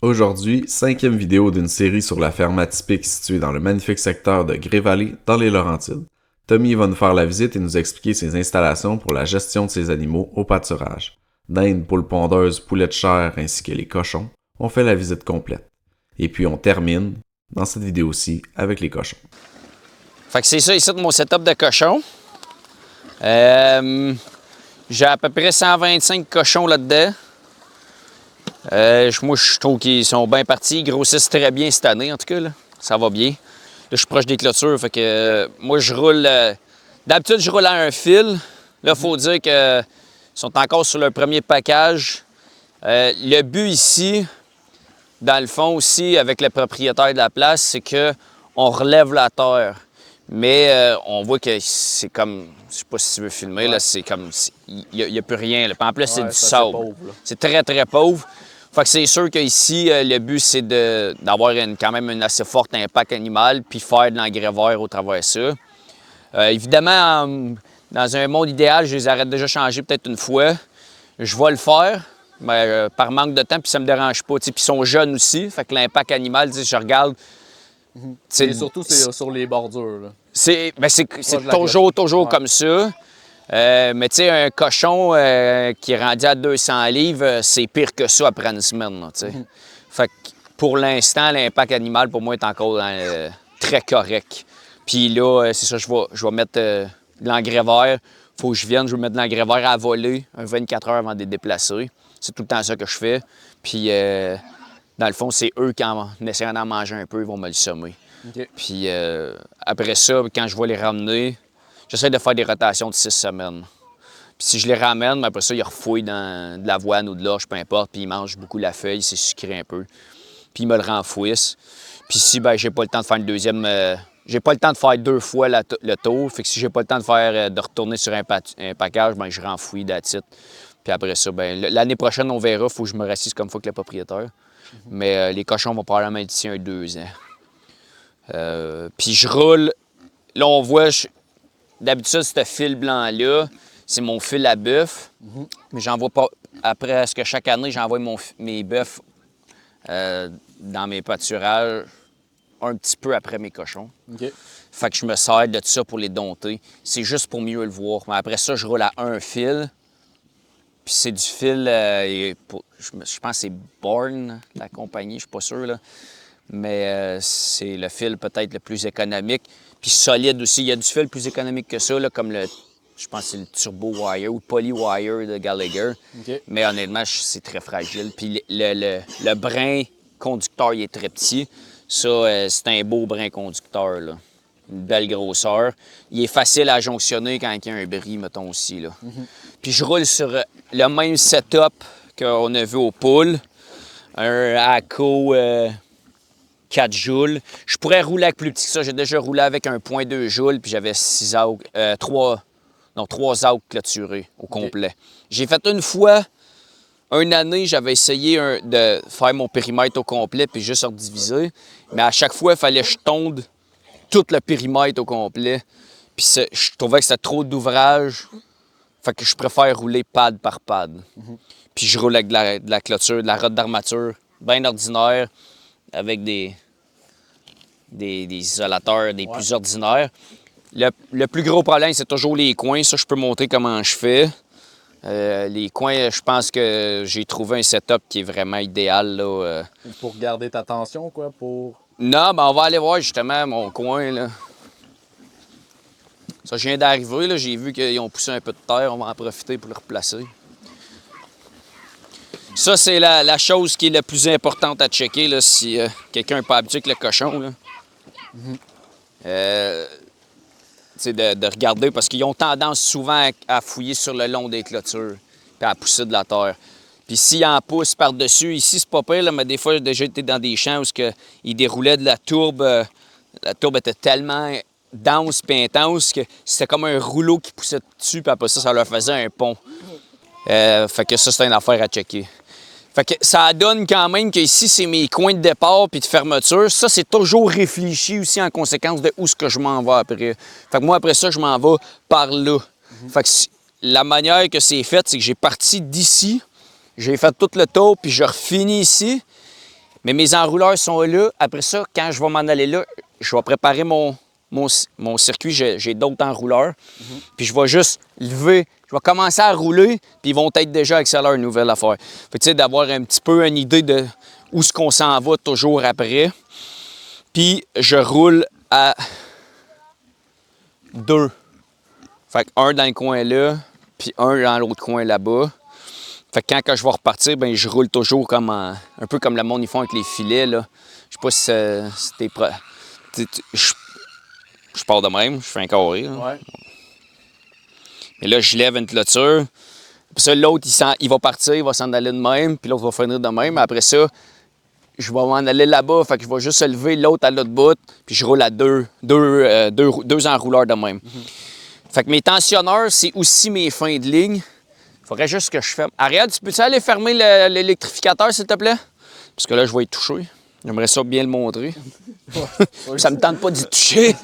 Aujourd'hui, cinquième vidéo d'une série sur la ferme atypique située dans le magnifique secteur de Gré-Vallée, dans les Laurentides. Tommy va nous faire la visite et nous expliquer ses installations pour la gestion de ses animaux au pâturage. Dindes, poules pondeuses, poulets de chair ainsi que les cochons. On fait la visite complète. Et puis on termine, dans cette vidéo-ci, avec les cochons. Fait que c'est ça ici mon setup de cochons. J'ai à peu près 125 cochons là-dedans. Moi, je trouve qu'ils sont bien partis. Ils grossissent très bien cette année, en tout cas. Là. Ça va bien. Là, je suis proche des clôtures. Fait que moi, je roule... D'habitude, je roule à un fil. Là, il faut dire qu'ils sont encore sur leur premier package. Le but ici, dans le fond aussi, avec le propriétaire de la place, c'est qu'on relève la terre. Mais on voit que c'est comme... Je sais pas si tu veux filmer, là, c'est comme... Il n'y a plus rien. Là. En plus, c'est du sable. C'est très, très pauvre. Fait que c'est sûr qu'ici, le but, c'est d'avoir quand même un assez fort impact animal puis faire de l'engrais vert au travers de ça. Évidemment, dans un monde idéal, je les aurais déjà changés peut-être une fois. Je vais le faire, mais par manque de temps, puis ça me dérange pas. Puis ils sont jeunes aussi, fait que l'impact animal, je regarde... Et surtout, c'est sur les bordures. Là. C'est toujours comme ça. Mais tu sais, un cochon qui est rendu à 200 livres, c'est pire que ça après une semaine. Là, Fait que pour l'instant, l'impact animal, pour moi, est encore très correct. Puis là, c'est ça, je vais mettre de l'engrais vert. Faut que je vienne, je vais mettre de l'engrais vert à voler, 24 heures avant de les déplacer. C'est tout le temps ça que je fais. Puis, dans le fond, c'est eux qui, en essayant d'en manger un peu, ils vont me le semer. Okay. Puis après ça, quand je vais les ramener, j'essaie de faire des rotations de 6 semaines. Puis si je les ramène, après ça, ils refouillent dans de l'avoine ou de l'orge, peu importe, puis ils mangent beaucoup la feuille, c'est sucré un peu. Puis ils me le renfouissent. Puis si j'ai pas le temps de faire une deuxième... j'ai pas le temps de faire 2 fois le tour, fait que si j'ai pas le temps de retourner sur un package, je renfouis that's it. Puis après ça, l'année prochaine, on verra, il faut que je me rassise comme faut que le propriétaire. Mais les cochons vont probablement être ici 2 ans. Puis je roule, là on voit, d'habitude ce fil blanc-là, c'est mon fil à bœuf, mais j'envoie pas, après ce que chaque année j'envoie mes bœufs dans mes pâturages un petit peu après mes cochons. Okay. Fait que je me sers de ça pour les dompter, c'est juste pour mieux le voir. Mais après ça, je roule à un fil. Puis c'est du fil, je pense que c'est Born, la compagnie, je suis pas sûr, là. Mais c'est le fil peut-être le plus économique. Puis solide aussi. Il y a du fil plus économique que ça, là, comme je pense que c'est le Turbo Wire ou Poly Wire de Gallagher. Okay. Mais honnêtement, c'est très fragile. Puis le brin conducteur, il est très petit. Ça, c'est un beau brin conducteur, là. Une belle grosseur. Il est facile à jonctionner quand il y a un bris, mettons aussi, là. Puis je roule sur le même setup qu'on a vu aux poules. Un ACO 4 joules. Je pourrais rouler avec plus petit que ça. J'ai déjà roulé avec un 0.2 joules, puis j'avais 3 ACO clôturés au complet. J'ai fait une fois, une année, j'avais essayé de faire mon périmètre au complet, puis juste rediviser. Mais à chaque fois, il fallait que je tonde tout le périmètre au complet. Puis je trouvais que c'était trop d'ouvrage. Fait que je préfère rouler pad par pad. Puis je roule avec de la clôture, de la rotte d'armature, bien ordinaire, avec des isolateurs, des plus ordinaires. Le plus gros problème, c'est toujours les coins. Ça, je peux montrer comment je fais. Les coins, je pense que j'ai trouvé un setup qui est vraiment idéal, là. Pour garder ta tension, quoi, pour... Non, on va aller voir justement mon coin, là. Ça, je viens d'arriver, là, j'ai vu qu'ils ont poussé un peu de terre, on va en profiter pour le replacer. Ça, c'est la chose qui est la plus importante à checker, là, si quelqu'un n'est pas habitué avec le cochon, là. De regarder, parce qu'ils ont tendance souvent à fouiller sur le long des clôtures, puis à pousser de la terre. Puis s'ils en poussent par-dessus, ici, c'est pas pire, là, mais des fois, j'ai déjà été dans des champs où ils déroulaient de la tourbe. La tourbe était tellement dense et intense que c'était comme un rouleau qui poussait dessus, puis après ça, ça leur faisait un pont. Fait que ça, c'est une affaire à checker. Fait que ça donne quand même que ici, c'est mes coins de départ puis de fermeture. Ça, c'est toujours réfléchi aussi en conséquence de où est-ce que je m'en vais après. Fait que moi, après ça, je m'en vais par là. Fait que la manière que c'est fait, c'est que j'ai parti d'ici, j'ai fait tout le tour, puis je refinis ici. Mais mes enrouleurs sont là. Après ça, quand je vais m'en aller là, je vais préparer mon circuit. J'ai d'autres enrouleurs. Puis je vais juste lever. Je vais commencer à rouler, puis ils vont être déjà accélérés, une nouvelle affaire. Fait que, tu sais, d'avoir un petit peu une idée de où est-ce qu'on s'en va toujours après. Puis je roule à 2. Fait que un dans le coin là, puis un dans l'autre coin là-bas. Fait que quand je vais repartir, ben je roule toujours comme un peu comme le monde ils font avec les filets, là. Je sais pas si t'es prêt. Je pars de même, je fais un carré. Là. Ouais. Et là, je lève une clôture. Puis ça, l'autre, il va partir, il va s'en aller de même, puis l'autre va finir de même. Après ça, je vais m'en aller là-bas, fait que je vais juste lever l'autre à l'autre bout, puis je roule à deux enrouleurs de même. Fait que mes tensionneurs, c'est aussi mes fins de ligne. Il faudrait juste que je ferme. Ariel, tu peux-tu aller fermer l'électrificateur, s'il te plaît? Parce que là, je vais y toucher. J'aimerais ça bien le montrer. Ça me tente pas d'y toucher.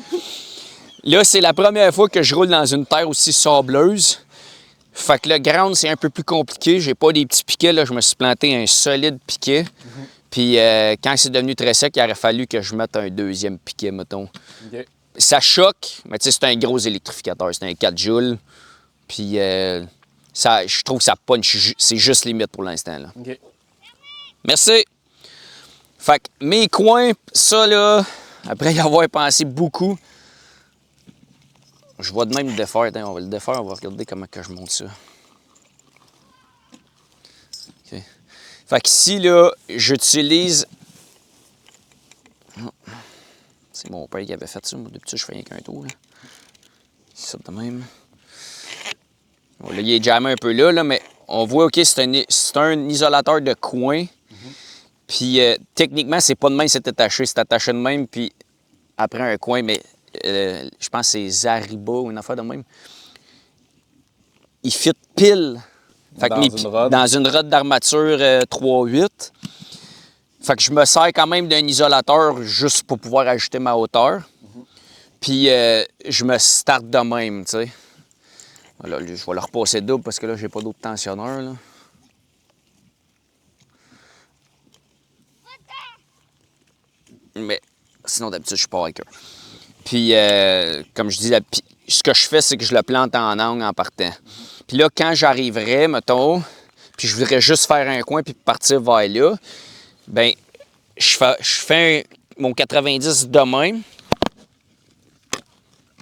Là, c'est la première fois que je roule dans une terre aussi sableuse. Fait que le ground, c'est un peu plus compliqué. J'ai pas des petits piquets, là. Je me suis planté un solide piquet. Puis quand c'est devenu très sec, il aurait fallu que je mette un deuxième piquet, mettons. OK. Ça choque, mais tu sais, c'est un gros électrificateur. C'est un 4 joules. Puis je trouve que ça punch. C'est juste limite pour l'instant, là. OK. Merci. Fait que mes coins, ça, là, après y avoir pensé beaucoup, je vais de même le défaire. Attends, on va le défaire, on va regarder comment que je monte ça. OK. Fait qu'ici, là, j'utilise... C'est mon père qui avait fait ça. Moi, depuis ça, je fais rien qu'un tour. Là. Ça de même. Bon, là, il est jammé un peu là, mais on voit, OK, c'est un isolateur de coin. Puis techniquement, c'est pas de même, c'est attaché. C'est attaché de même, puis après un coin, mais je pense que c'est Zariba ou une affaire de même. Il fit pile. Fait que dans une rod d'armature 3.8. Fait que je me sers quand même d'un isolateur juste pour pouvoir ajuster ma hauteur. Puis je me starte de même, tu sais. Voilà, je vais le repasser double parce que là, j'ai pas d'autres tensionneurs, là. Mais sinon, d'habitude, je pars avec eux. Puis, comme je dis, ce que je fais, c'est que je le plante en angle en partant. Puis là, quand j'arriverai, mettons, puis je voudrais juste faire un coin puis partir vers là, bien, je fais mon 90 de même.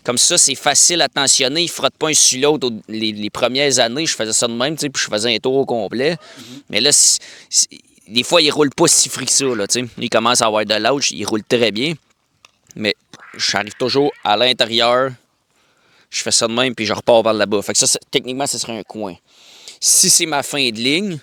Comme ça, c'est facile à tensionner. Il ne frotte pas un sur l'autre. Les premières années, je faisais ça de même, tu sais, puis je faisais un tour au complet. Mais là, des fois, il ne roule pas si frit que ça, là, tu sais. Il commence à avoir de l'âge, il roule très bien. Mais j'arrive toujours à l'intérieur, je fais ça de même, puis je repars vers là-bas. Fait que ça, techniquement, ce serait un coin. Si c'est ma fin de ligne,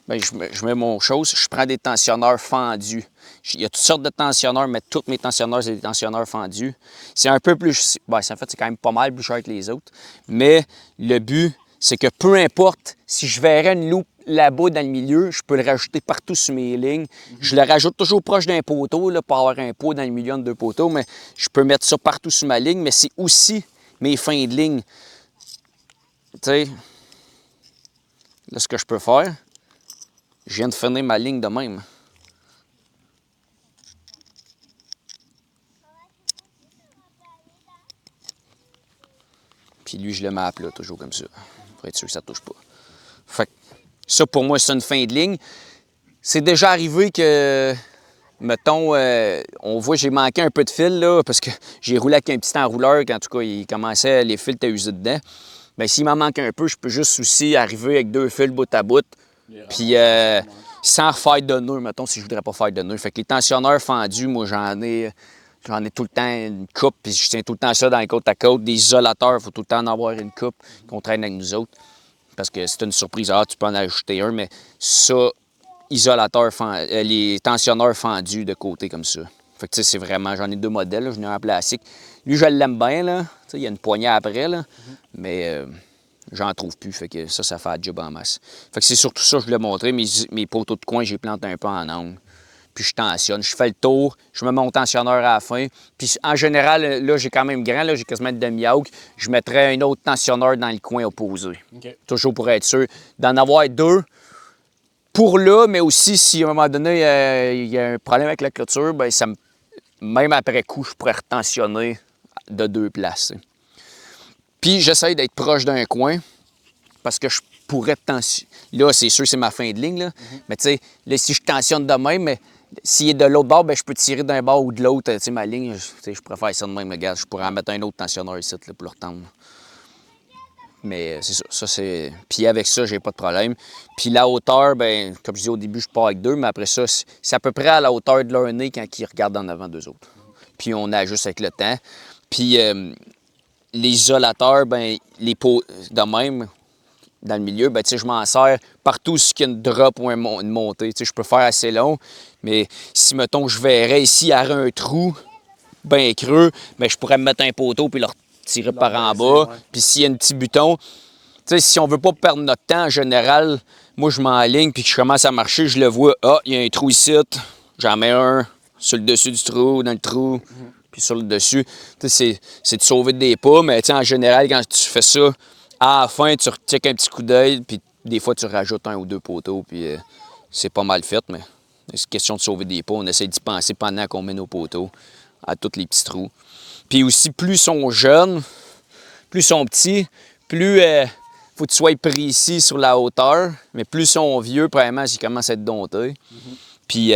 bien, je mets mon chose, je prends des tensionneurs fendus. Il y a toutes sortes de tensionneurs, mais tous mes tensionneurs, c'est des tensionneurs fendus. C'est un peu plus... Bien, en fait, c'est quand même pas mal plus cher que les autres. Mais le but, c'est que peu importe, si je verrais une loupe là-bas dans le milieu, je peux le rajouter partout sur mes lignes. Je le rajoute toujours proche d'un poteau, là, pour avoir un pot dans le milieu de deux poteaux, mais je peux mettre ça partout sur ma ligne, mais c'est aussi mes fins de ligne. Tu sais, là, ce que je peux faire, je viens de finir ma ligne de même. Puis lui, je le mets à plat, toujours comme ça, pour être sûr que ça ne touche pas. Fait que ça, pour moi, c'est une fin de ligne. C'est déjà arrivé que, mettons, on voit j'ai manqué un peu de fil, là, parce que j'ai roulé avec un petit enrouleur, quand en tout cas, il commençait, les fils étaient usés dedans. Bien, s'il m'en manque un peu, je peux juste aussi arriver avec 2 fils bout à bout, puis sans refaire de nœud, mettons, si je voudrais pas faire de nœud. Fait que les tensionneurs fendus, moi, j'en ai tout le temps une coupe, puis je tiens tout le temps ça dans les côte à côte. Des isolateurs, il faut tout le temps en avoir une coupe qu'on traîne avec nous autres. Parce que c'est une surprise. Ah, tu peux en ajouter un, mais ça, isolateur, les tensionneurs fendus de côté comme ça. Fait que tu sais, c'est vraiment, j'en ai 2 modèles, j'en ai un en plastique. Lui, je l'aime bien, là. Tu sais, il y a une poignée après, là. Mais j'en trouve plus, fait que ça fait un job en masse. Fait que c'est surtout ça que je voulais montrer. Mes poteaux de coin, j'ai planté un peu en angle. Puis je tensionne, je fais le tour, je mets mon tensionneur à la fin. Puis en général, là, j'ai quand même grand, là, j'ai quasiment une demi-hawk. Je mettrais un autre tensionneur dans le coin opposé. Okay. Toujours pour être sûr d'en avoir 2. pour là, mais aussi si à un moment donné, il y a un problème avec la clôture, ben, même après coup, je pourrais retensionner de 2 places. T'sais. Puis j'essaye d'être proche d'un coin parce que je pourrais tensionner. Là, c'est sûr, c'est ma fin de ligne. Là. Mais tu sais, si je tensionne de même, mais s'il est de l'autre bord, ben, je peux tirer d'un bord ou de l'autre. Tu sais, ma ligne, je préfère ça de même. Regarde, je pourrais en mettre un autre tensionneur ici là, pour le retendre. Mais c'est ça, c'est... Puis avec ça, j'ai pas de problème. Puis la hauteur, ben comme je disais au début, je pars avec 2, mais après ça, c'est à peu près à la hauteur de leur nez quand ils regardent en avant d'eux autres. Puis on ajuste avec le temps. Puis les isolateurs, ben les pots de même, dans le milieu, ben tu sais, je m'en sers partout ce qu'il y a une drop ou une montée. Tu sais, je peux faire assez long, mais si, mettons, je verrais ici, il y aurait un trou bien creux, ben je pourrais me mettre un poteau puis le tirer par en bas. Ouais. Puis s'il y a un petit buton, tu sais, si on veut pas perdre notre temps, en général, moi, je m'enligne puis que je commence à marcher, je le vois, ah, il y a un trou ici, j'en mets un sur le dessus du trou, dans le trou, puis sur le dessus. Tu sais, c'est de sauver des pas, mais tu sais, en général, quand tu fais ça, à la fin, tu checkes un petit coup d'œil, puis des fois, tu rajoutes 1 ou 2 poteaux, puis c'est pas mal fait, mais c'est question de sauver des pas. On essaie d'y penser pendant qu'on met nos poteaux à tous les petits trous. Puis aussi, plus ils sont jeunes, plus ils sont petits, plus faut que tu sois précis sur la hauteur, mais plus ils sont vieux, probablement, ils commencent à être domptés. Puis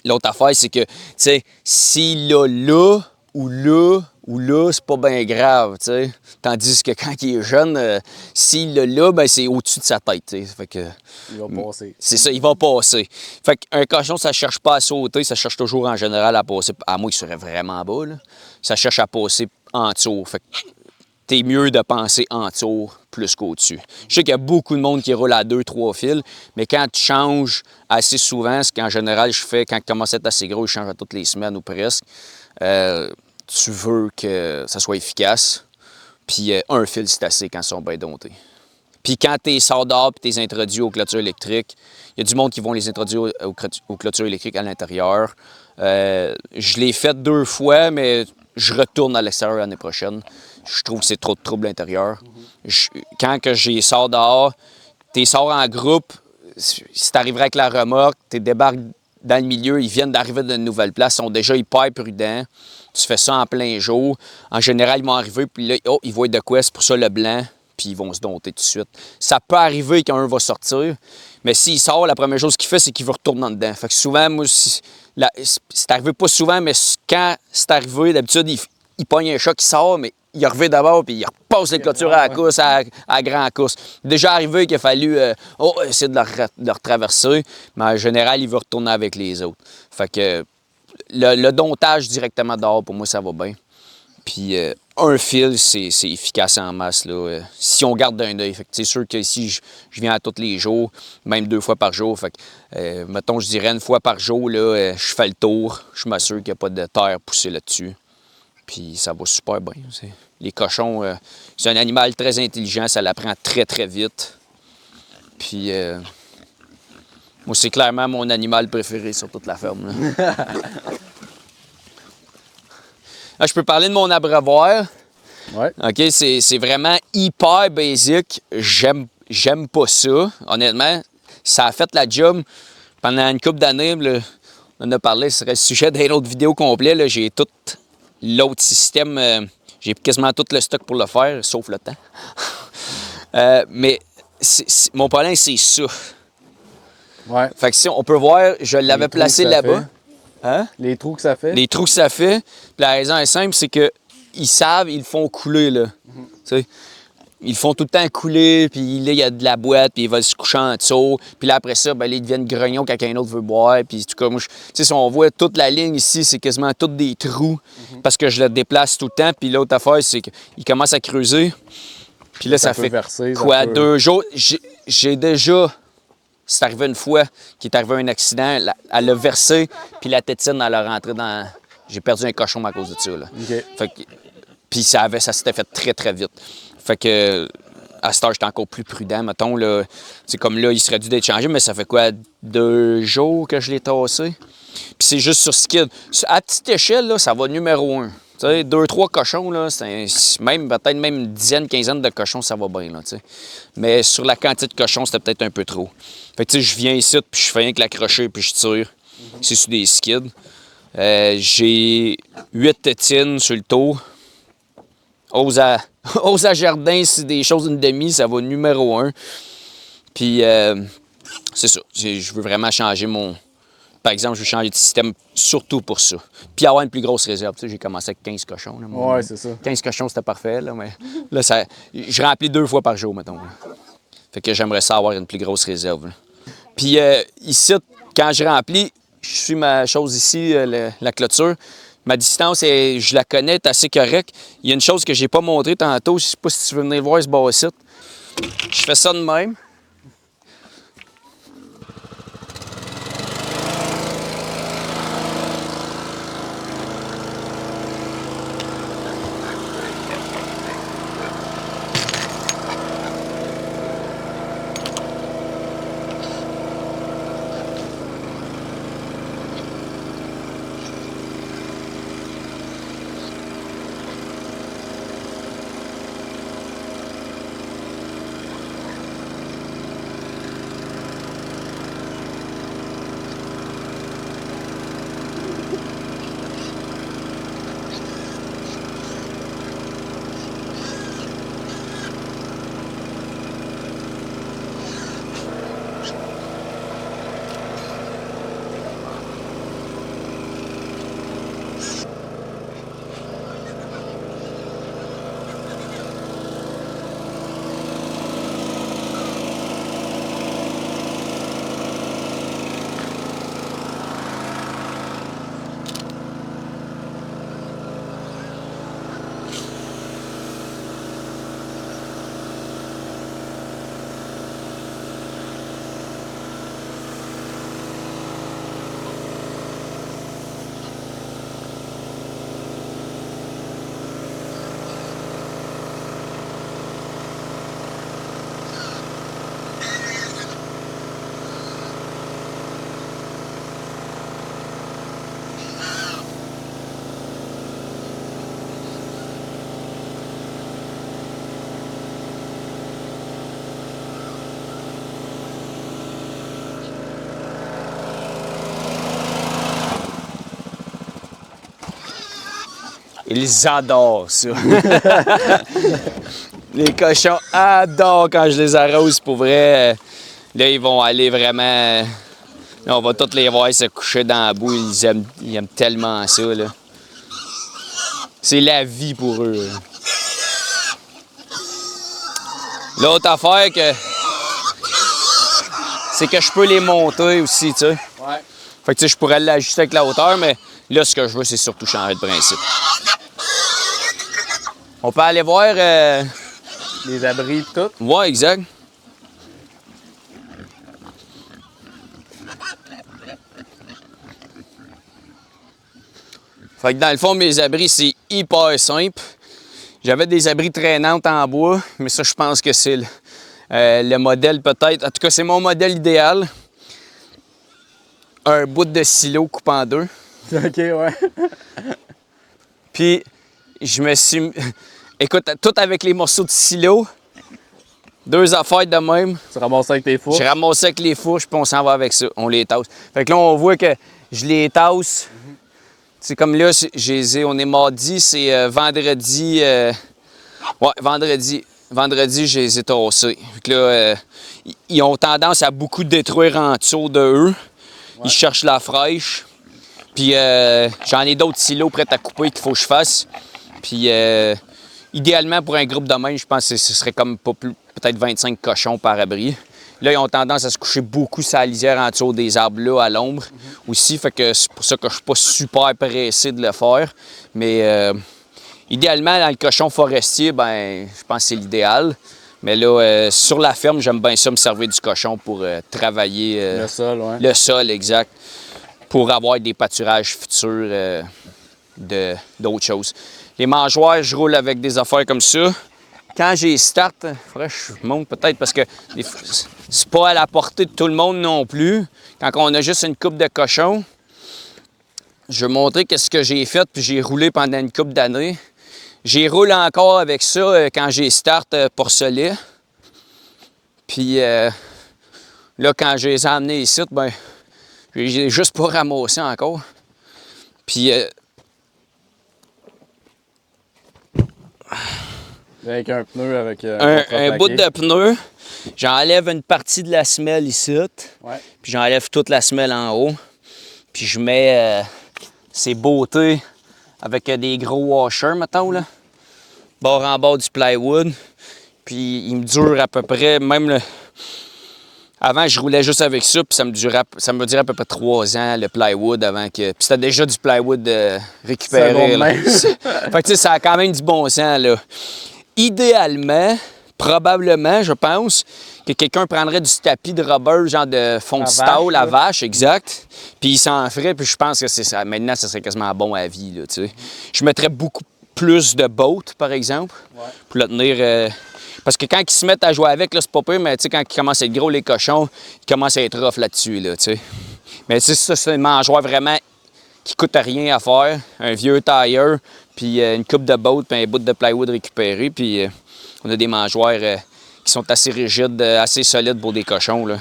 l'autre affaire, c'est que, tu sais, s'il a là ou là, ou là, c'est pas bien grave, tu sais. Tandis que quand il est jeune, s'il l'a là, ben c'est au-dessus de sa tête, tu sais. Fait que... Il va passer. C'est ça, il va passer. Fait qu'un cochon, ça cherche pas à sauter, ça cherche toujours en général à passer, à moins qu'il serait vraiment bas, là. Ça cherche à passer en dessous. Fait que t'es mieux de penser en dessous plus qu'au-dessus. Je sais qu'il y a beaucoup de monde qui roule à 2-3 fils, mais quand tu changes assez souvent, ce qu'en général je fais quand il commence à être assez gros, je change à toutes les semaines ou presque. Tu veux que ça soit efficace. Puis un fil, c'est assez quand ils sont bien domptés. Puis quand tu sors dehors et tu les introduis aux clôtures électriques, il y a du monde qui vont les introduire aux clôtures électriques à l'intérieur. Je l'ai fait 2 fois, mais je retourne à l'extérieur l'année prochaine. Je trouve que c'est trop de trouble à l'intérieur. Quand que j'y sors dehors, tu sors en groupe, si tu arriverais avec la remorque, tu débarques dans le milieu, ils viennent d'arriver d'une nouvelle place, ils sont déjà hyper prudents. Tu fais ça en plein jour. En général, ils vont arriver, puis là, oh, ils voient de quoi, c'est pour ça le blanc, puis ils vont se dompter tout de suite. Ça peut arriver qu'un va sortir, mais s'il sort, la première chose qu'il fait, c'est qu'il veut retourner en dedans. Fait que souvent, moi, c'est arrivé pas souvent, mais quand c'est arrivé, d'habitude, il pogne un choc, il sort, mais il revient d'abord, puis il repasse les clôtures à la course, à la grande course. Déjà arrivé qu'il a fallu essayer de le retraverser, mais en général, il veut retourner avec les autres. Fait que le domptage directement dehors, pour moi, ça va bien. Puis un fil, c'est efficace en masse, là, si on garde d'un œil. C'est sûr que si je viens à tous les jours, même 2 fois par jour, fait que, mettons, je dirais 1 fois par jour, là, je fais le tour, je m'assure qu'il n'y a pas de terre poussée là-dessus. Puis ça va super bien. Les cochons, c'est un animal très intelligent, ça l'apprend très, très vite. Puis moi, c'est clairement mon animal préféré sur toute la ferme. Là. Là, je peux parler de mon abreuvoir. Ouais. OK, c'est vraiment hyper basique. J'aime pas ça. Honnêtement, ça a fait la job pendant une couple d'années. On en a parlé, ce serait le sujet d'une autre vidéo complète. J'ai tout l'autre système. J'ai quasiment tout le stock pour le faire, sauf le temps. Mais mon problème, c'est ça. Ouais. Fait que si on peut voir, je l'avais placé là-bas. Hein? Les trous que ça fait. Les trous que ça fait. Puis la raison est simple, c'est qu'ils savent, ils le font couler, là. Mm-hmm. Ils le font tout le temps couler, puis là, il y a de la boîte, puis ils veulent se coucher en dessous. Puis là, après ça, ben, là, ils deviennent grognons quand quelqu'un d'autre veut boire. Puis, en tout cas, moi, si on voit toute la ligne ici, c'est quasiment toutes des trous, parce que je le déplace tout le temps. Puis l'autre affaire, c'est qu'il commence à creuser. Puis là, ça fait verser, quoi, 2 jours? J'ai déjà... C'est arrivé une fois qu'il est arrivé un accident, elle a versé, puis la tétine, elle a rentré dans... J'ai perdu un cochon à cause de ça, là. Okay. Fait que... Puis ça s'était fait très, très vite. Fait que, à cette heure, j'étais encore plus prudent, mettons, là. C'est comme là, il serait dû d'être changé, mais ça fait quoi, 2 jours que je l'ai tassé? Puis c'est juste sur skid. À petite échelle, là, ça va numéro 1. Tu sais, 2-3 cochons, là, même, peut-être même une dizaine, quinzaine de cochons, ça va bien, là, tu sais. Mais sur la quantité de cochons, c'était peut-être un peu trop. Fait que, tu sais, je viens ici, puis je fais rien que l'accrocher, puis je tire. C'est sur des skids. J'ai 8 tétines sur le tour. Ose à jardin, c'est des choses d'une demi, ça va numéro 1. Puis, c'est ça. Je veux vraiment changer mon... Par exemple, je veux changer de système surtout pour ça. Puis avoir une plus grosse réserve. Tu sais, j'ai commencé avec 15 cochons. Là, Ouais, c'est ça. 15 cochons, c'était parfait. Là, mais là, je remplis 2 fois par jour, mettons. Là. Fait que j'aimerais ça avoir une plus grosse réserve. Là. Puis ici, quand je remplis, je suis ma chose ici, la clôture. Ma distance, je la connais, est assez correcte. Il y a une chose que j'ai pas montrée tantôt. Je sais pas si tu veux venir voir ce bas-site. Je fais ça de même. Ils adorent ça. Les cochons adorent quand je les arrose. Pour vrai, là, ils vont aller vraiment... Là, on va tous les voir se coucher dans la boue. Ils aiment tellement ça, là. C'est la vie pour eux. L'autre affaire, c'est que je peux les monter aussi, tu sais. Ouais. Fait que, tu sais, je pourrais l'ajuster avec la hauteur, mais là, ce que je veux, c'est surtout changer de principe. On peut aller voir... Les abris et tout. Ouais, exact. Fait que dans le fond, mes abris, c'est hyper simple. J'avais des abris traînantes en bois, mais ça, je pense que c'est le modèle peut-être. En tout cas, c'est mon modèle idéal. Un bout de silo coupé en 2. OK, ouais. Puis, je me suis... Écoute, tout avec les morceaux de silo. 2 affaires de même. Tu ramasses avec tes fours. Je ramasse avec les fourches, puis on s'en va avec ça. On les tasse. Fait que là, on voit que je les tasse. C'est comme là, on est mardi, c'est vendredi. Ouais, vendredi. Vendredi, je les ai tassés. Fait que là, ils ont tendance à beaucoup détruire en dessous de eux. Ouais. Ils cherchent la fraîche. Puis j'en ai d'autres silos prêts à couper qu'il faut que je fasse. Puis idéalement, pour un groupe de même, je pense que ce serait comme pas plus, peut-être 25 cochons par abri. Là, ils ont tendance à se coucher beaucoup sur la lisière en dessous des arbres là, à l'ombre aussi. Fait que c'est pour ça que je suis pas super pressé de le faire. Mais idéalement, dans le cochon forestier, ben, je pense que c'est l'idéal. Mais là, sur la ferme, j'aime bien ça me servir du cochon pour travailler... le sol, ouais. Le sol, exact. Pour avoir des pâturages futurs d'autres choses. Les mangeoires, je roule avec des affaires comme ça. Quand j'ai start, il faudrait que je monte peut-être parce que c'est pas à la portée de tout le monde non plus. Quand on a juste une coupe de cochons, Je vais montrer qu'est-ce que j'ai fait, puis j'ai roulé pendant une couple d'années. J'y roule encore avec ça quand j'ai start porcelet. Puis là, quand je les ai emmenés ici, ben, j'ai juste pas ramassé encore. Puis avec un pneu, avec un bout de pneu, j'enlève une partie de la semelle ici, ouais. puis j'enlève toute la semelle en haut. Puis je mets ces beautés avec des gros washers, mettons, là, bord en bord du plywood. Puis il me dure à peu près, même le... Avant, je roulais juste avec ça, puis ça me durait à peu près 3 ans, le plywood, avant que... Puis c'était déjà du plywood récupéré. Là. Fait que tu sais, ça a quand même du bon sens, là. Idéalement, probablement, je pense, que quelqu'un prendrait du tapis de rubber, genre de fond de stall, la vache, exact, puis il s'en ferait, puis je pense que c'est ça. Maintenant, ça serait quasiment bon à vie, là, tu sais. Je mettrais beaucoup plus de boat, par exemple, pour le tenir... Parce que quand ils se mettent à jouer avec, là, c'est pas pire, mais tu sais, quand ils commencent à être gros, les cochons, ils commencent à être rough là-dessus, là, tu sais. Mais tu sais, ça, c'est une mangeoire vraiment qui coûte rien à faire. Un vieux tire, puis une coupe de boat, puis un bout de plywood récupéré, puis on a des mangeoires qui sont assez rigides, assez solides pour des cochons, là.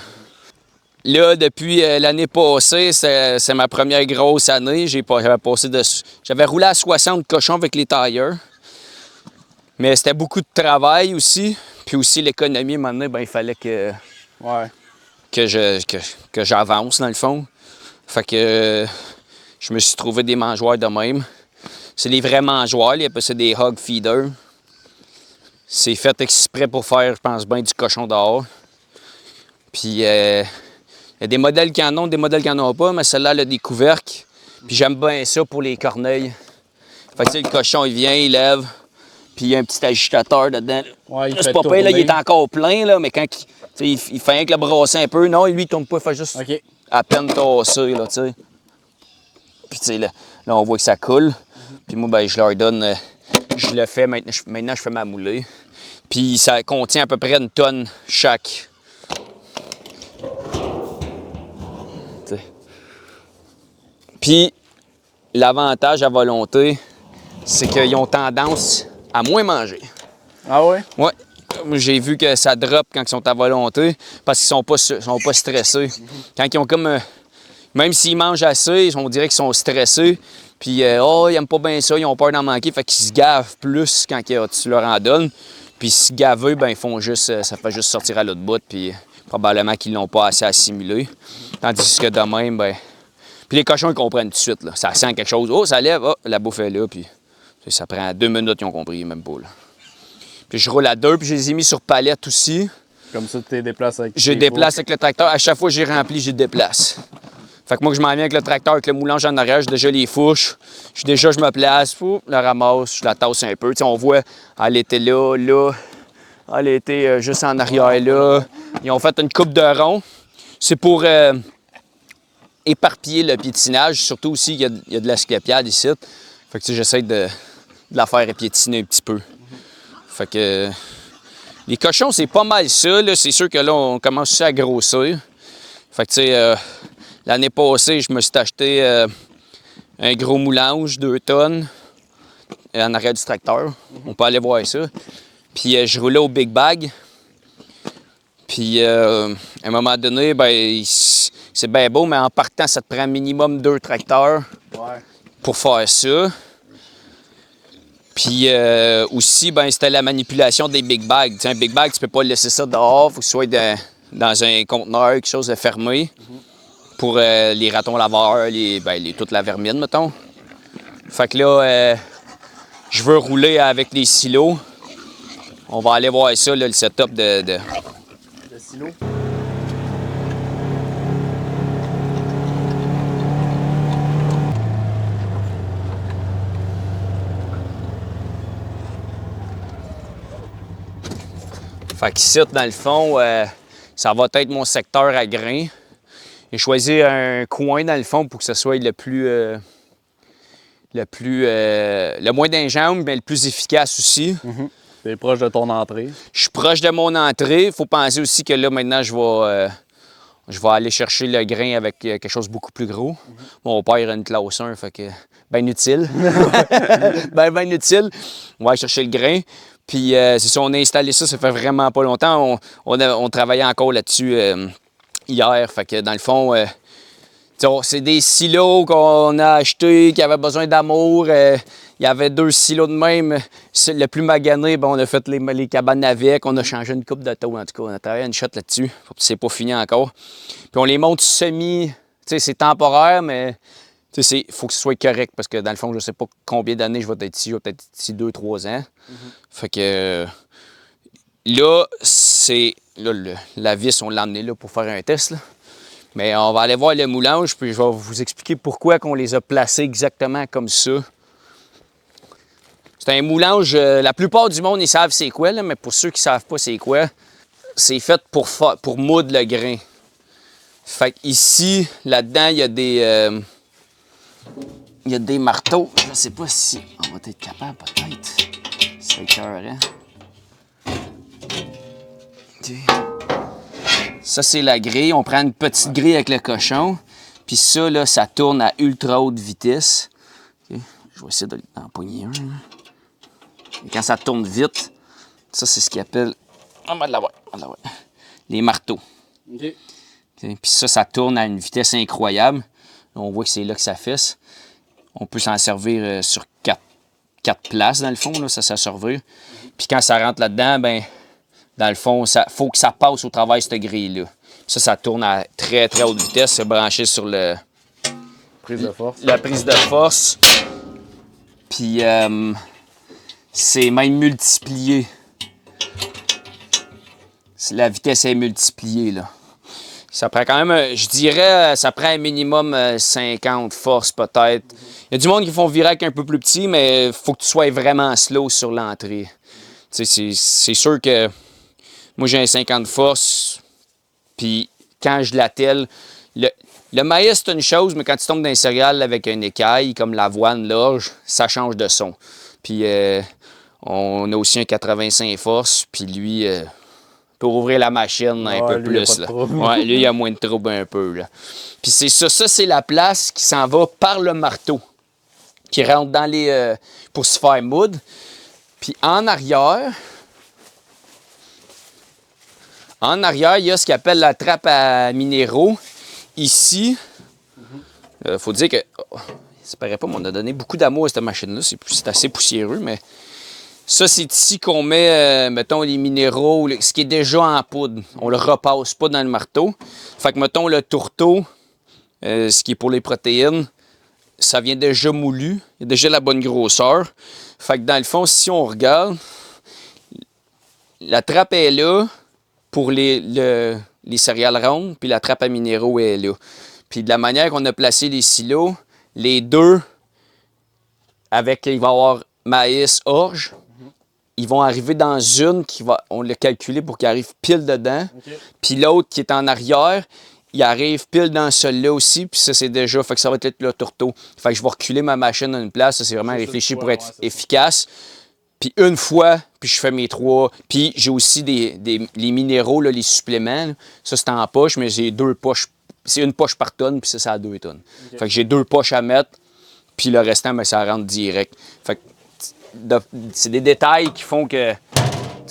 Là, depuis l'année passée, c'est ma première grosse année. J'avais roulé à 60 cochons avec les tires. Mais c'était beaucoup de travail aussi. Puis aussi l'économie, à un moment donné, ben, il fallait que j'avance, dans le fond. Fait que je me suis trouvé des mangeoires de même. C'est des vrais mangeoires, il appelle ça des hog feeders. C'est fait exprès pour faire, je pense, bien du cochon dehors. Puis il y a des modèles qui en ont, des modèles qui n'en ont pas, mais celle-là, elle a des couvercles. Puis j'aime bien ça pour les corneilles. Fait que le cochon, il vient, il lève. Puis il y a un petit agitateur dedans. Ouais, là, c'est pas pire, là, il est encore plein, là, mais quand il fait rien que le brasser un peu. Non, lui, il tourne pas, il fait juste à peine tasser, là, tu sais. Puis tu sais, là, on voit que ça coule. Puis moi, ben, je leur donne, je le fais, maintenant je fais ma moulée. Puis ça contient à peu près 1 tonne chaque. T'sais. Puis l'avantage à volonté, c'est qu'ils ont tendance à moins manger. Ah ouais? Ouais. J'ai vu que ça drop quand ils sont à volonté parce qu'ils sont pas stressés. Quand ils ont comme... même s'ils mangent assez, on dirait qu'ils sont stressés. Puis, ils aiment pas bien ça, ils ont peur d'en manquer. Fait qu'ils se gavent plus quand tu leur en donnes. Puis, se gaver, ben ils font juste... ça fait juste sortir à l'autre bout. Puis, probablement qu'ils l'ont pas assez assimilé. Tandis que de même, ben... Puis les cochons, ils comprennent tout de suite, là. Ça sent quelque chose. Oh, ça lève. Oh, la bouffe est là. Puis... ça prend 2 minutes, ils ont compris, même pas, là. Puis je roule à 2, puis je les ai mis sur palette aussi. Comme ça, tu te déplaces avec... Je déplace avec le tracteur. À chaque fois que j'ai rempli, je déplace. Fait que moi, je m'en viens avec le tracteur, avec le moulange en arrière, j'ai déjà les fourches. Je me place, la ramasse, je la tasse un peu. Tu sais, on voit, elle était là, là. Elle était juste en arrière, là. Ils ont fait une coupe de rond. C'est pour éparpiller le piétinage. Surtout aussi, il y a de la sclépiade ici. Fait que tu sais, j'essaie de la faire piétiner un petit peu. Fait que les cochons, c'est pas mal ça. Là. C'est sûr que là, on commence aussi à grossir. Fait que tu sais, l'année passée, je me suis acheté un gros moulange, 2 tonnes, en arrière du tracteur. On peut aller voir ça. Puis je roulais au Big Bag. Puis à un moment donné, ben c'est bien beau, mais en partant, ça te prend minimum 2 tracteurs pour faire ça. Puis aussi, ben, c'était la manipulation des big bags. Tu sais, un big bag, tu peux pas laisser ça dehors, il faut que ce soit dans un conteneur, quelque chose de fermé pour les ratons laveurs, toute la vermine, mettons. Fait que là, je veux rouler avec les silos. On va aller voir ça, là, le setup de silos. Fait qu'ici, dans le fond, ça va être mon secteur à grains. J'ai choisi un coin, dans le fond, pour que ce soit le moins d'injambe, mais le plus efficace aussi. Mm-hmm. Tu es proche de ton entrée. Je suis proche de mon entrée. Il faut penser aussi que là, maintenant, je vais aller chercher le grain avec quelque chose de beaucoup plus gros. Mon père a une classe 1, fait que bien utile. ben utile. On va aller chercher le grain. Puis c'est ça, on a installé ça fait vraiment pas longtemps. On travaillait encore là-dessus hier. Fait que dans le fond, c'est des silos qu'on a achetés, qui avaient besoin d'amour. Il y avait 2 silos de même. Le plus magané, on a fait les cabanes avec. On a changé une coupe d'auto, en tout cas. On a travaillé une shot là-dessus. C'est pas fini encore. Puis on les monte semi... c'est temporaire, mais il faut que ce soit correct. Parce que dans le fond, je sais pas combien d'années je vais être ici. Je vais peut-être être ici 2-3 ans. Fait que... là, la vis, on l'a emmenée là pour faire un test, là. Mais on va aller voir le moulage, puis je vais vous expliquer pourquoi on les a placés exactement comme ça. C'est un moulage, la plupart du monde, ils savent c'est quoi, là, mais pour ceux qui ne savent pas c'est quoi, c'est fait pour moudre le grain. Fait qu'ici, là-dedans, il y a des marteaux. Je ne sais pas si on va être capable, peut-être. C'est écœurant. Okay. Ça, c'est la grille. On prend une petite grille avec le cochon. Puis ça, là, ça tourne à ultra haute vitesse. Okay. Je vais essayer d'en pogner un. Là. Et quand ça tourne vite, ça, c'est ce qu'ils appellent... On va l'avoir. Les marteaux. Okay. Okay. Puis ça tourne à une vitesse incroyable. On voit que c'est là que ça fesse. On peut s'en servir sur 4 places, dans le fond, là, ça servir. Puis quand ça rentre là-dedans, dans le fond, il faut que ça passe au travers de cette grille-là. Ça tourne à très, très haute vitesse. C'est branché sur la prise de force. Puis, c'est même multiplié. La vitesse est multipliée, là. Ça prend quand même, je dirais, ça prend un minimum 50 forces, peut-être. Il y a du monde qui font virer avec un peu plus petit, mais il faut que tu sois vraiment slow sur l'entrée. C'est sûr que... Moi, j'ai un 50 force, puis quand je l'attelle, le maïs, c'est une chose, mais quand tu tombes dans un céréal avec une écaille, comme l'avoine, l'orge, ça change de son. Puis on a aussi un 85 force, puis lui, pour ouvrir la machine un peu plus. Là. Ouais, lui, il y a moins de trouble un peu. Là. Puis c'est ça, c'est la place qui s'en va par le marteau, qui rentre dans les pour se faire moudre. Puis en arrière... il y a ce qu'on appelle la trappe à minéraux. Ici, faut dire que, ça paraît pas, mais on a donné beaucoup d'amour à cette machine-là. C'est assez poussiéreux, mais ça, c'est ici qu'on met, mettons, les minéraux, ce qui est déjà en poudre. On le repasse pas dans le marteau. Fait que, mettons, le tourteau, ce qui est pour les protéines, ça vient déjà moulu. Il y a déjà la bonne grosseur. Fait que, dans le fond, si on regarde, la trappe est là. Pour les céréales rondes, puis la trappe à minéraux est là. Puis de la manière qu'on a placé les silos, les deux, il va y avoir maïs, orge, ils vont arriver dans une on l'a calculé pour qu'il arrive pile dedans. Okay. Puis l'autre qui est en arrière, il arrive pile dans celui-là aussi, puis ça c'est déjà, fait que ça va être le tourteau. Fait que je vais reculer ma machine à une place, ça c'est vraiment réfléchi pour être efficace. Puis une fois, puis je fais mes 3. Puis j'ai aussi les minéraux, là, les suppléments. Là. Ça, c'est en poche, mais j'ai 2 poches. C'est une poche par tonne, puis ça a 2 tonnes. Okay. Fait que j'ai 2 poches à mettre, puis le restant, ça rentre direct. Fait que c'est des détails qui font que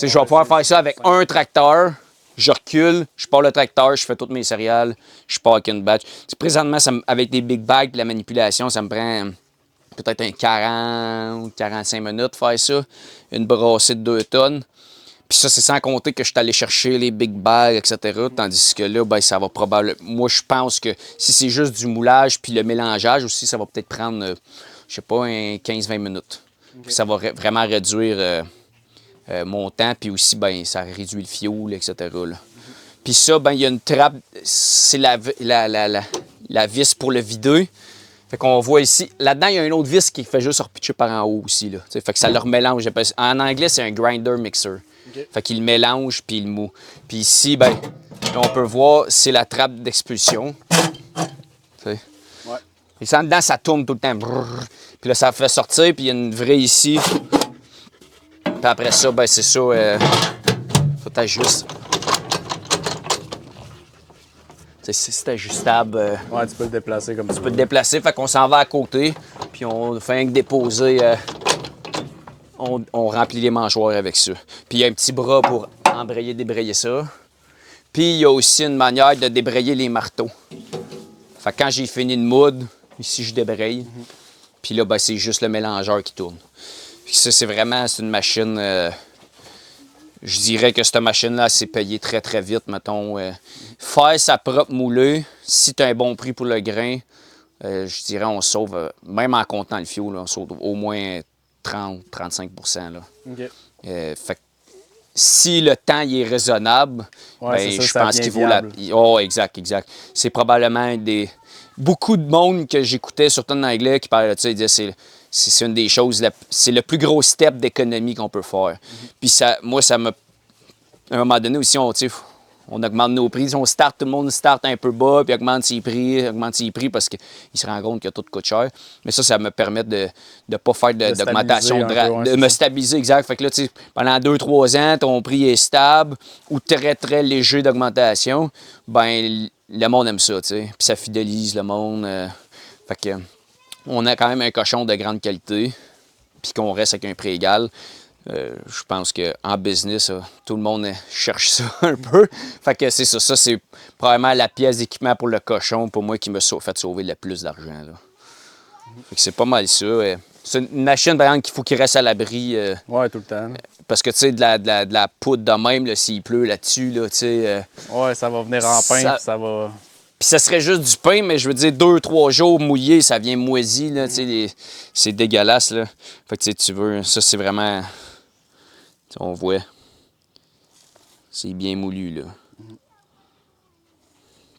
je vais pouvoir faire ça avec un tracteur. Je recule, je pars le tracteur, je fais toutes mes céréales, je pars avec une batch. Présentement, avec des big bags et la manipulation, ça me prend... peut-être un 40 45 minutes de faire ça. Une brassée de 2 tonnes. Puis ça, c'est sans compter que je suis allé chercher les big bags, etc. Tandis que là, ça va probablement... Moi, je pense que si c'est juste du moulage puis le mélangeage aussi, ça va peut-être prendre, je sais pas, 15-20 minutes. Okay. Puis ça va vraiment réduire mon temps. Puis aussi, ça réduit le fioul, etc. Là. Puis ça, il y a une trappe. C'est la vis pour le vider. Fait qu'on voit ici, là-dedans, il y a une autre vis qui fait juste repitcher par en haut aussi. Là. Fait que ça le remélange. En anglais, c'est un grinder mixer. Okay. Fait qu'il mélange puis il moue. Puis ici, là, on peut voir, c'est la trappe d'expulsion. Ouais. Et ça, en dedans, ça tourne tout le temps. Brrr. Puis là, ça fait sortir, puis il y a une vraie ici. Puis après ça, c'est ça. Faut ajuster. C'est ajustable. Ouais, tu peux le déplacer comme Tu peux te déplacer, fait qu'on s'en va à côté, puis on fait rien que déposer. On remplit les mâchoires avec ça. Puis il y a un petit bras pour embrayer, débrayer ça. Puis il y a aussi une manière de débrayer les marteaux. Fait que quand j'ai fini de moudre, ici je débraye. Puis là, ben, c'est juste le mélangeur qui tourne. Puis ça, c'est une machine. Je dirais que cette machine-là, c'est payé très très vite, mettons. Faire sa propre moulée, si tu as un bon prix pour le grain, je dirais on sauve, même en comptant le fioul, là, on sauve au moins 30-35 %. OK. Fait que si le temps il est raisonnable, Ouais, ben, c'est ça, je ça pense devient qu'il vaut la... viable. Oh, exact. C'est probablement beaucoup de monde que j'écoutais, surtout en anglais, qui parlait de ça, ils disaient c'est une des choses, c'est le plus gros step d'économie qu'on peut faire. Puis moi, ça m'a... À un moment donné aussi, on augmente nos prix. Tout le monde start un peu bas, puis augmente ses prix parce qu'il se rend compte que tout coûte cher. Mais ça me permet de ne pas faire d'augmentation, de me stabiliser, exact. Fait que là, pendant 2-3 ans, ton prix est stable ou très, très léger d'augmentation. Ben le monde aime ça, tu sais. Puis ça fidélise le monde. Fait que on a quand même un cochon de grande qualité, puis qu'on reste avec un prix égal. Je pense qu'en business, tout le monde cherche ça un peu. Fait que c'est ça. Ça, c'est probablement la pièce d'équipement pour le cochon, pour moi, qui m'a fait sauver le plus d'argent. Fait que c'est pas mal ça. C'est une machine, par exemple, qu'il faut qu'il reste à l'abri. Ouais, tout le temps. Parce que, tu sais, de la poudre de même, s'il pleut là-dessus, là, tu sais... Ouais, ça va venir en pain, puis ça va... Puis ça serait juste du pain, mais je veux dire, 2-3 jours mouillé, ça vient moisi, là, tu sais, c'est dégueulasse, là. Fait que, tu veux... Ça, c'est vraiment... On voit. C'est bien moulu, là.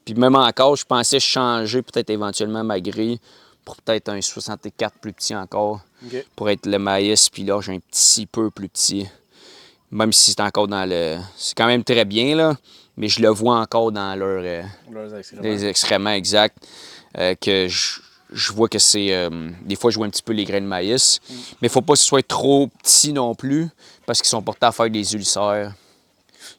Puis même encore, je pensais changer peut-être éventuellement ma grille pour peut-être un 64 plus petit encore. OK. Pour être le maïs, puis là, j'ai un petit peu plus petit. Même si c'est encore dans le... C'est quand même très bien, là. Mais je le vois encore dans Leurs excréments. les excréments exacts. Que je vois que c'est... des fois, je vois un petit peu les grains de maïs. Mais il ne faut pas que ce soit trop petit non plus, parce qu'ils sont portés à faire des ulcères.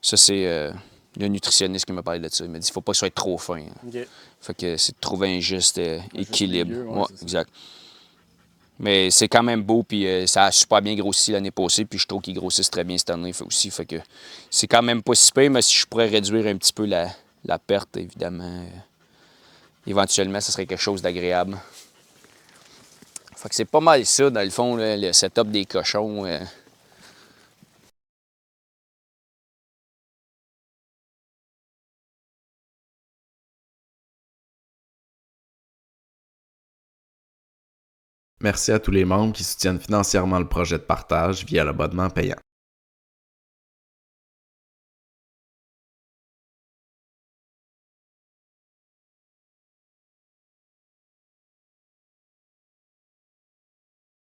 Ça, c'est le nutritionniste qui m'a parlé de ça. Il m'a dit qu'il ne faut pas que ce soit trop fin. OK. Fait que c'est de trouver un juste équilibre. milieu, ouais, Ouais, c'est ça. exact. Mais c'est quand même beau, puis ça a super bien grossi l'année passée, puis je trouve qu'ils grossissent très bien cette année aussi. Fait que c'est quand même pas si pire, mais si je pourrais réduire un petit peu la perte, évidemment, éventuellement, ça serait quelque chose d'agréable. Fait que c'est pas mal ça, dans le fond, là, le setup des cochons. Merci à tous les membres qui soutiennent financièrement le projet de partage via l'abonnement payant.